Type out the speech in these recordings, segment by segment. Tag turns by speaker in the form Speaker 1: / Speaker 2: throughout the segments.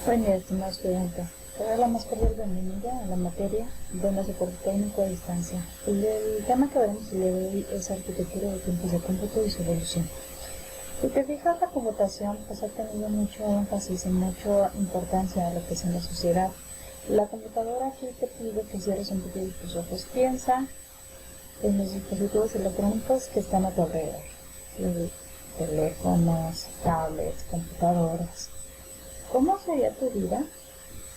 Speaker 1: Buen día, estimado estudiante. Te doy la más cordial bienvenida a la materia de soporte técnico a distancia. El tema que veremos el día de hoy es arquitectura de tiempos de cómputo y su evolución. Si te fijas, la computación pues, ha tenido mucho énfasis y mucha importancia a lo que es en la sociedad. La computadora aquí te pide que cierres un poquito tus ojos. Piensa en los dispositivos electrónicos que están a tu alrededor. Teléfonos, tablets, computadoras. ¿Cómo sería tu vida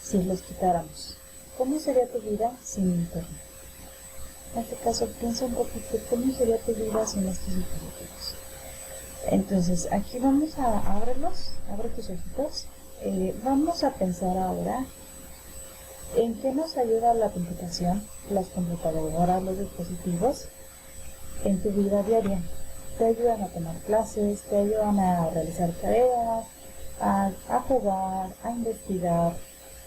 Speaker 1: si los quitáramos? ¿Cómo sería tu vida sin internet? En este caso, piensa un poquito, ¿cómo sería tu vida sin estos dispositivos? Entonces, aquí vamos a abre tus ojitos. Vamos a pensar ahora en qué nos ayuda la computación, las computadoras, los dispositivos, en tu vida diaria. Te ayudan a tomar clases, te ayudan a realizar tareas, a jugar, a investigar.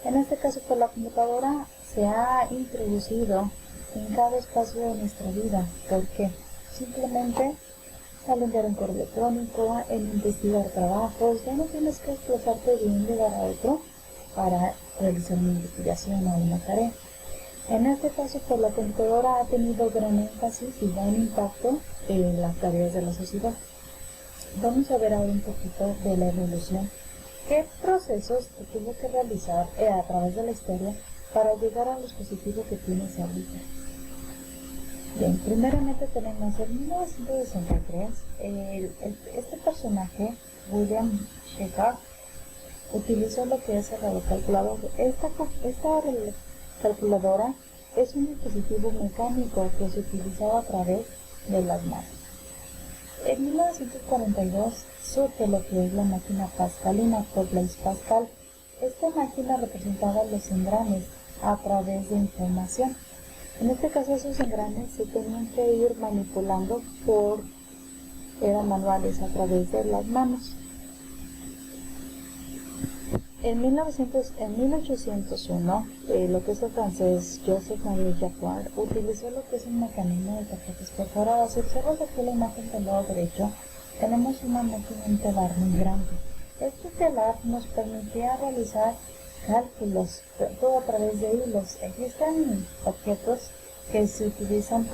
Speaker 1: En este caso, pues la computadora se ha introducido en cada espacio de nuestra vida. ¿Por qué? Simplemente al enviar un correo electrónico, en investigar trabajos, ya no tienes que desplazarte de un lugar a otro para realizar una investigación o una tarea. En este caso, pues la computadora ha tenido gran énfasis y gran impacto en las tareas de la sociedad. Vamos a ver ahora un poquito de la evolución. ¿Qué procesos se tuvo que realizar a través de la historia para llegar al dispositivo que tienes ahorita? Bien, primeramente tenemos en 1963, este personaje, William Shepard, utilizó lo que es el radiocalculador. Esta calculadora es un dispositivo mecánico que se utilizaba a través de las manos. En 1942 surge lo que es la máquina pascalina por Blaise Pascal. Esta máquina representaba los engranes a través de información. En este caso, esos engranes se tenían que ir manipulando eran manuales a través de las manos. En 1801, lo que es el francés Joseph-Marie Jacquard utilizó lo que es un mecanismo de tarjetas perforadas. Si observas aquí la imagen del lado derecho, tenemos una máquina, un telar muy grande. Este telar nos permitía realizar cálculos, todo a través de hilos. Existen objetos que se utilizan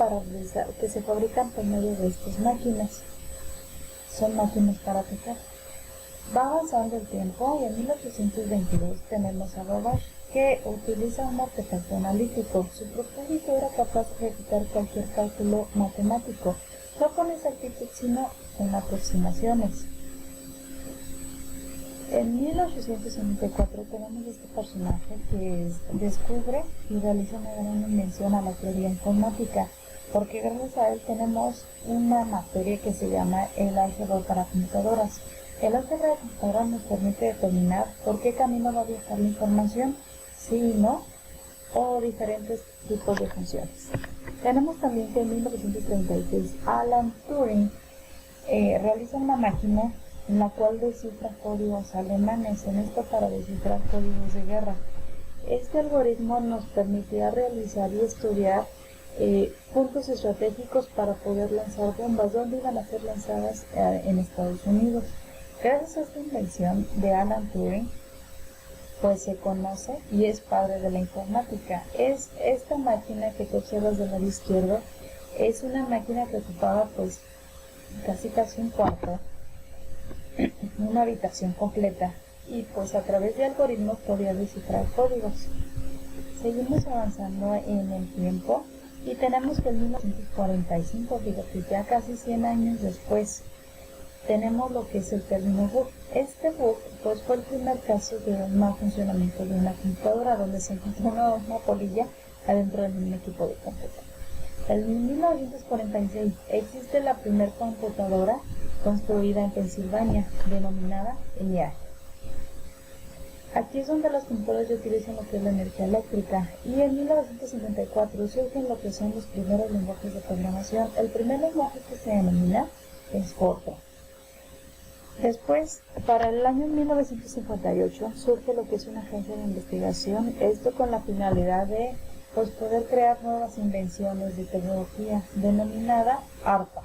Speaker 1: que se fabrican por medio de estas máquinas. Son máquinas para tejer. Va avanzando el tiempo y en 1822 tenemos a Babbage, que utiliza un artefacto analítico. Su propósito era capaz de ejecutar cualquier cálculo matemático, no con exactitud sino con aproximaciones. En 1854 tenemos este personaje que descubre y realiza una gran invención a la teoría informática, porque gracias a él tenemos una materia que se llama el álgebra para computadoras. El álgebra de computadoras nos permite determinar por qué camino va a viajar la información, sí y no, o diferentes tipos de funciones. Tenemos también que en 1936 Alan Turing realiza una máquina en la cual descifra códigos alemanes, en esto para descifrar códigos de guerra. Este algoritmo nos permitía realizar y estudiar puntos estratégicos para poder lanzar bombas, donde iban a ser lanzadas en Estados Unidos. Gracias a esta invención de Alan Turing, pues se conoce y es padre de la informática. Es esta máquina que te observas del lado izquierdo, es una máquina que ocupaba pues casi un cuarto, una habitación completa, y pues a través de algoritmos podía descifrar códigos. Seguimos avanzando en el tiempo y tenemos que en 1945, fíjate, ya casi 100 años después, tenemos lo que es el término bug. Este bug pues, fue el primer caso de un mal funcionamiento de una computadora, donde se encontró una polilla adentro de un equipo de cómputo. En 1946 existe la primera computadora construida en Pensilvania, denominada ENIAC. Aquí es donde las computadoras ya utilizan lo que es la energía eléctrica, y en 1954 surgen lo que son los primeros lenguajes de programación. El primer lenguaje que se denomina es Fortran. Después, para el año 1958, surge lo que es una agencia de investigación, esto con la finalidad de poder crear nuevas invenciones de tecnología, denominada ARPA.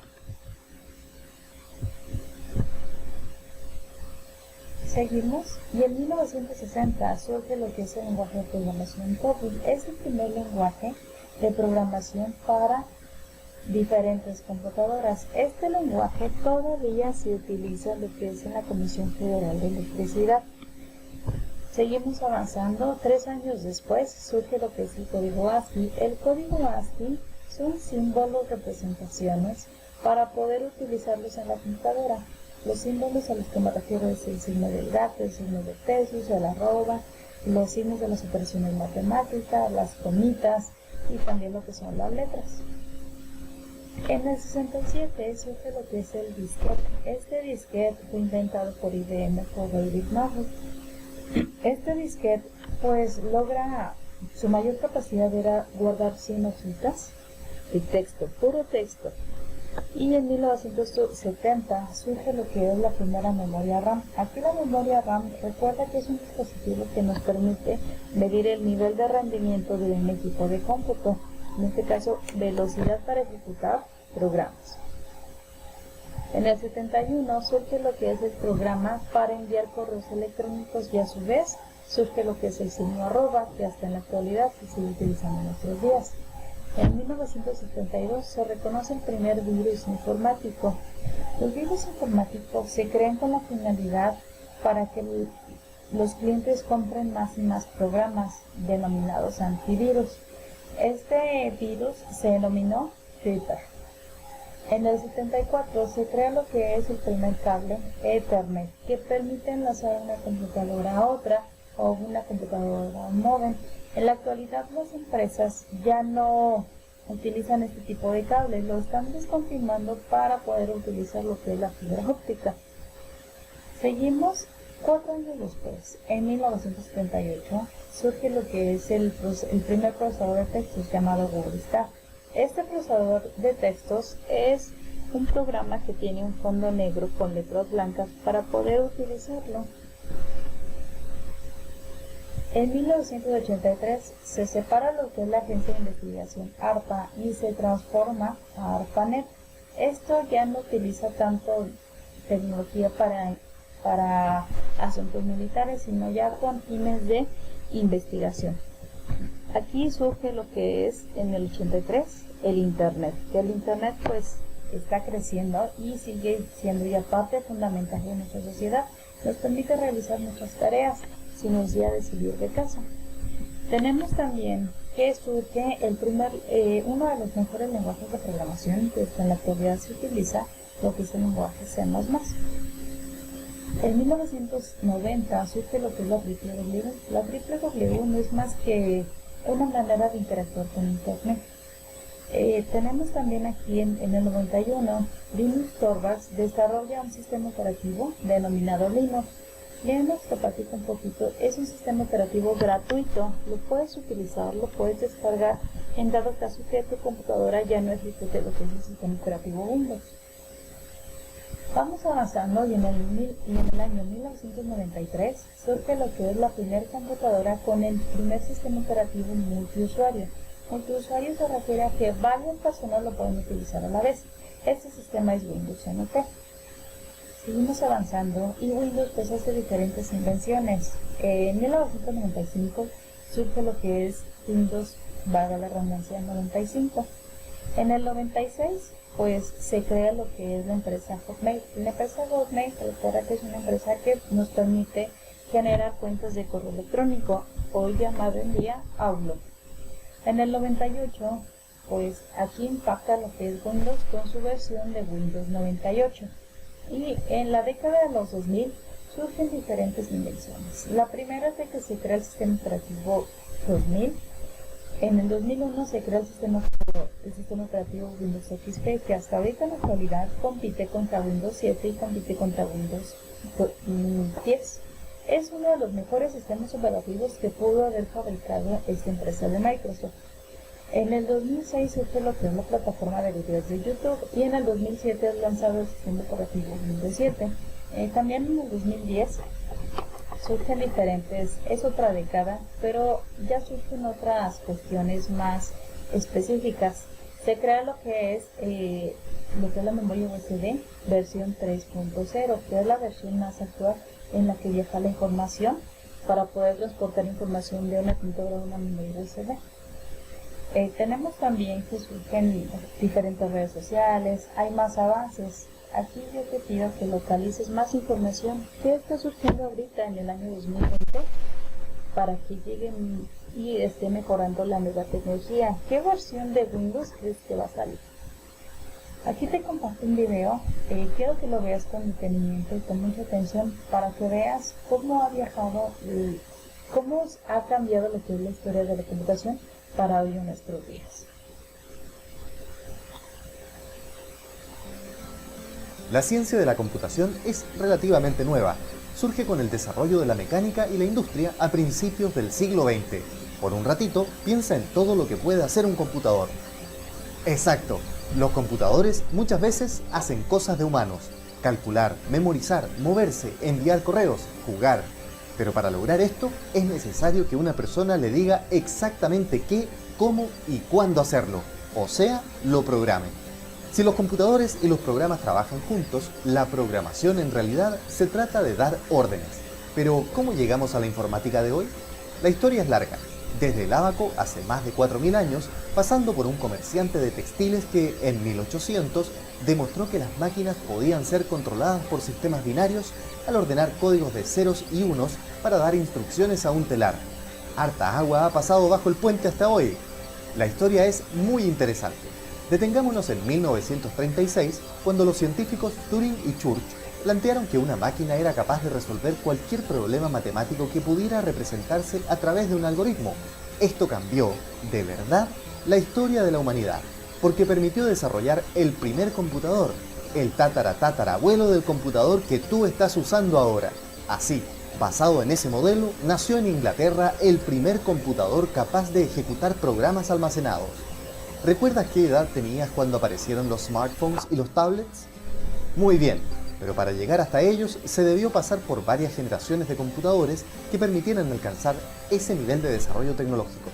Speaker 1: Seguimos, y en 1960 surge lo que es el lenguaje de programación COBOL. Es el primer lenguaje de programación para diferentes computadoras. Este lenguaje todavía se utiliza lo que es en la Comisión Federal de Electricidad. Seguimos avanzando. 3 años después surge lo que es el código ASCII. El código ASCII son símbolos, representaciones para poder utilizarlos en la computadora. Los símbolos a los que me refiero es el signo del gato, el signo de pesos, el arroba, los signos de las operaciones matemáticas, las comitas y también lo que son las letras. En el 67 surge lo que es el disquete. Este disquete fue inventado por IBM, por David Marriott. Este disquete pues logra, su mayor capacidad era guardar 100 hojitas de texto, puro texto. Y en 1970 surge lo que es la primera memoria RAM. Aquí la memoria RAM, recuerda que es un dispositivo que nos permite medir el nivel de rendimiento de un equipo de cómputo, en este caso velocidad para ejecutar programas. En el 71 surge lo que es el programa para enviar correos electrónicos y a su vez surge lo que es el signo arroba, que hasta en la actualidad se sigue utilizando en nuestros días. En 1972 se reconoce el primer virus informático. Los virus informáticos se crean con la finalidad para que los clientes compren más y más programas denominados antivirus. Este virus se denominó Reaper. En el 74 se crea lo que es el primer cable Ethernet, que permite enlazar una computadora a otra o una computadora a un módem. En la actualidad las empresas ya no utilizan este tipo de cables, lo están descontinuando para poder utilizar lo que es la fibra óptica. Seguimos 4 años después, en 1978, surge lo que es el primer procesador de textos llamado WorldStar. Este procesador de textos es un programa que tiene un fondo negro con letras blancas para poder utilizarlo. En 1983 se separa lo que es la agencia de investigación ARPA y se transforma a ARPANET. Esto ya no utiliza tanto tecnología para asuntos militares, sino ya con fines de investigación. Aquí surge lo que es en el 83 el Internet, que el Internet pues está creciendo y sigue siendo ya parte fundamental de nuestra sociedad. Nos permite realizar muchas tareas sin necesidad de salir de casa. Tenemos también que surge uno de los mejores lenguajes de programación que en la actualidad se utiliza, lo que es el lenguaje C++. En 1990 surge lo que es la triple W. La triple W no es más que una manera de interactuar con Internet. Tenemos también aquí en el 91, Linus Torvalds desarrolla un sistema operativo denominado Linux. Linux, te platico un poquito, es un sistema operativo gratuito, lo puedes utilizar, lo puedes descargar en dado caso que tu computadora ya no ejecute lo que es el sistema operativo Windows. Vamos avanzando y en el año 1993 surge lo que es la primera computadora con el primer sistema operativo multiusuario. Multiusuario se refiere a que varias personas lo pueden utilizar a la vez. Este sistema es Windows NT. Seguimos avanzando y Windows pues hace diferentes invenciones. En 1995 surge lo que es Windows, valga la redundancia, 95. En el 96 pues se crea lo que es la empresa Hotmail. La empresa Hotmail, recuerda que es una empresa que nos permite generar cuentas de correo electrónico, hoy llamado en día Outlook. En el 98 pues aquí impacta lo que es Windows con su versión de Windows 98. Y en la década de los 2000 surgen diferentes invenciones. La primera es de que se crea el sistema operativo 2000. En el 2001 se crea el sistema operativo Windows XP, que hasta ahorita en la actualidad compite contra Windows 7 y compite contra Windows 10. Es uno de los mejores sistemas operativos que pudo haber fabricado esta empresa de Microsoft. En el 2006 surge lo que es la plataforma de videos de YouTube y en el 2007 es lanzado el sistema operativo Windows 7. También en el 2010 surgen diferentes, es otra década, pero ya surgen otras cuestiones más específicas. Se crea lo que es la memoria USB versión 3.0, que es la versión más actual en la que viaja la información para poder transportar información de una computadora a una memoria USB. Tenemos también que surgen diferentes redes sociales, hay más avances. Aquí yo te pido que localices más información que está surgiendo ahorita en el año 2020 para que lleguen y esté mejorando la nueva tecnología. ¿Qué versión de Windows crees que va a salir? Aquí te comparto un video, quiero que lo veas con detenimiento y con mucha atención para que veas cómo ha viajado, cómo ha cambiado lo que es la historia de la computación para hoy en nuestros días.
Speaker 2: La ciencia de la computación es relativamente nueva. Surge con el desarrollo de la mecánica y la industria a principios del siglo XX. Por un ratito, piensa en todo lo que puede hacer un computador. Exacto, los computadores muchas veces hacen cosas de humanos. Calcular, memorizar, moverse, enviar correos, jugar. Pero para lograr esto es necesario que una persona le diga exactamente qué, cómo y cuándo hacerlo. O sea, lo programe. Si los computadores y los programas trabajan juntos, la programación en realidad se trata de dar órdenes. Pero, ¿cómo llegamos a la informática de hoy? La historia es larga. Desde el ábaco hace más de 4000 años, pasando por un comerciante de textiles que, en 1800, demostró que las máquinas podían ser controladas por sistemas binarios al ordenar códigos de ceros y unos para dar instrucciones a un telar. Harta agua ha pasado bajo el puente hasta hoy. La historia es muy interesante. Detengámonos en 1936, cuando los científicos Turing y Church plantearon que una máquina era capaz de resolver cualquier problema matemático que pudiera representarse a través de un algoritmo. Esto cambió, de verdad, la historia de la humanidad, porque permitió desarrollar el primer computador, el tatarabuelo del computador que tú estás usando ahora. Así, basado en ese modelo, nació en Inglaterra el primer computador capaz de ejecutar programas almacenados. ¿Recuerdas qué edad tenías cuando aparecieron los smartphones y los tablets? Muy bien, pero para llegar hasta ellos se debió pasar por varias generaciones de computadores que permitieran alcanzar ese nivel de desarrollo tecnológico.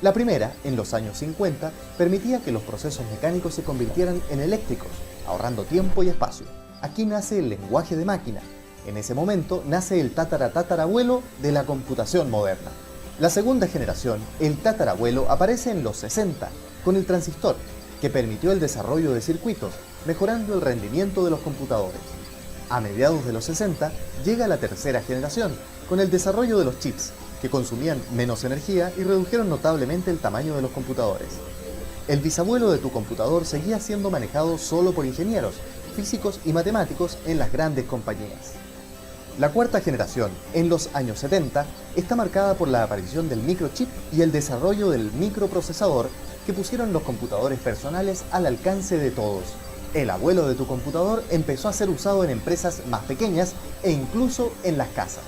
Speaker 2: La primera, en los años 50, permitía que los procesos mecánicos se convirtieran en eléctricos, ahorrando tiempo y espacio. Aquí nace el lenguaje de máquina. En ese momento nace el tatarabuelo de la computación moderna. La segunda generación, el tatarabuelo, aparece en los 60, con el transistor, que permitió el desarrollo de circuitos, mejorando el rendimiento de los computadores. A mediados de los 60 llega la tercera generación, con el desarrollo de los chips, que consumían menos energía y redujeron notablemente el tamaño de los computadores. El bisabuelo de tu computador seguía siendo manejado solo por ingenieros, físicos y matemáticos en las grandes compañías. La cuarta generación, en los años 70, está marcada por la aparición del microchip y el desarrollo del microprocesador que pusieron los computadores personales al alcance de todos. El abuelo de tu computador empezó a ser usado en empresas más pequeñas e incluso en las casas.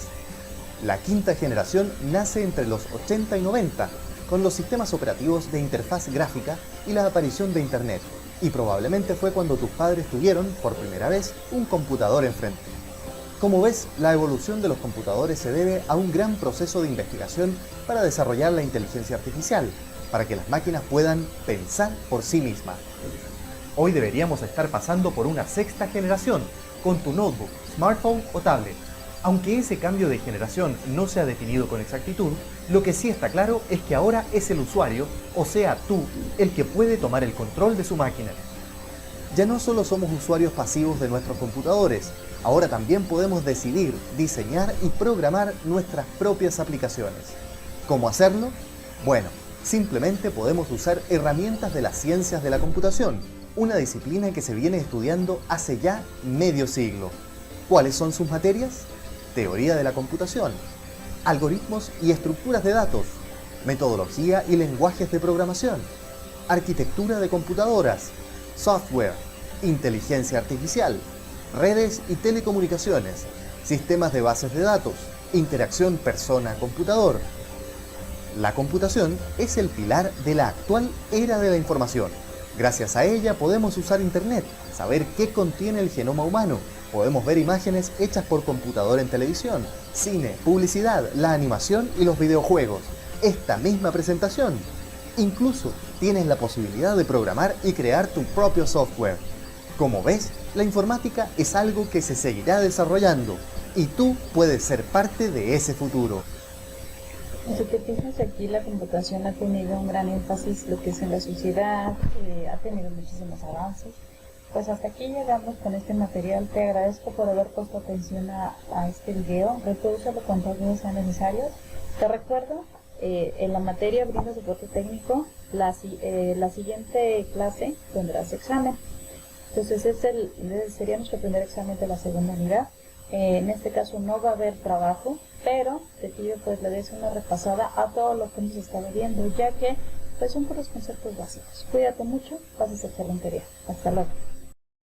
Speaker 2: La quinta generación nace entre los 80 y 90, con los sistemas operativos de interfaz gráfica y la aparición de Internet, y probablemente fue cuando tus padres tuvieron, por primera vez, un computador enfrente. Como ves, la evolución de los computadores se debe a un gran proceso de investigación para desarrollar la inteligencia artificial, para que las máquinas puedan pensar por sí mismas. Hoy deberíamos estar pasando por una sexta generación, con tu notebook, smartphone o tablet. Aunque ese cambio de generación no se ha definido con exactitud, lo que sí está claro es que ahora es el usuario, o sea tú, el que puede tomar el control de su máquina. Ya no solo somos usuarios pasivos de nuestros computadores, ahora también podemos decidir, diseñar y programar nuestras propias aplicaciones. ¿Cómo hacerlo? Bueno, simplemente podemos usar herramientas de las ciencias de la computación, una disciplina que se viene estudiando hace ya medio siglo. ¿Cuáles son sus materias? Teoría de la computación, algoritmos y estructuras de datos, metodología y lenguajes de programación, arquitectura de computadoras, software, inteligencia artificial, redes y telecomunicaciones, sistemas de bases de datos, interacción persona-computador. La computación es el pilar de la actual era de la información. Gracias a ella podemos usar Internet, saber qué contiene el genoma humano, podemos ver imágenes hechas por computador en televisión, cine, publicidad, la animación y los videojuegos. Esta misma presentación. Incluso tienes la posibilidad de programar y crear tu propio software. Como ves, la informática es algo que se seguirá desarrollando. y tú puedes ser parte de ese futuro.
Speaker 1: Si te fijas aquí, la computación ha tenido un gran énfasis, lo que es en la sociedad, ha tenido muchísimos avances. Pues hasta aquí llegamos con este material. Te agradezco por haber puesto atención a este video. Reprodúcelo cuantas veces sean necesarios. Te recuerdo, en la materia brinda soporte técnico, la siguiente clase tendrás examen. Entonces sería nuestro primer examen de la segunda unidad. En este caso no va a haber trabajo, pero te pido pues le des una repasada a todo lo que hemos estado viendo, ya que pues son puros conceptos básicos. Cuídate mucho, pases excelente día. Hasta luego.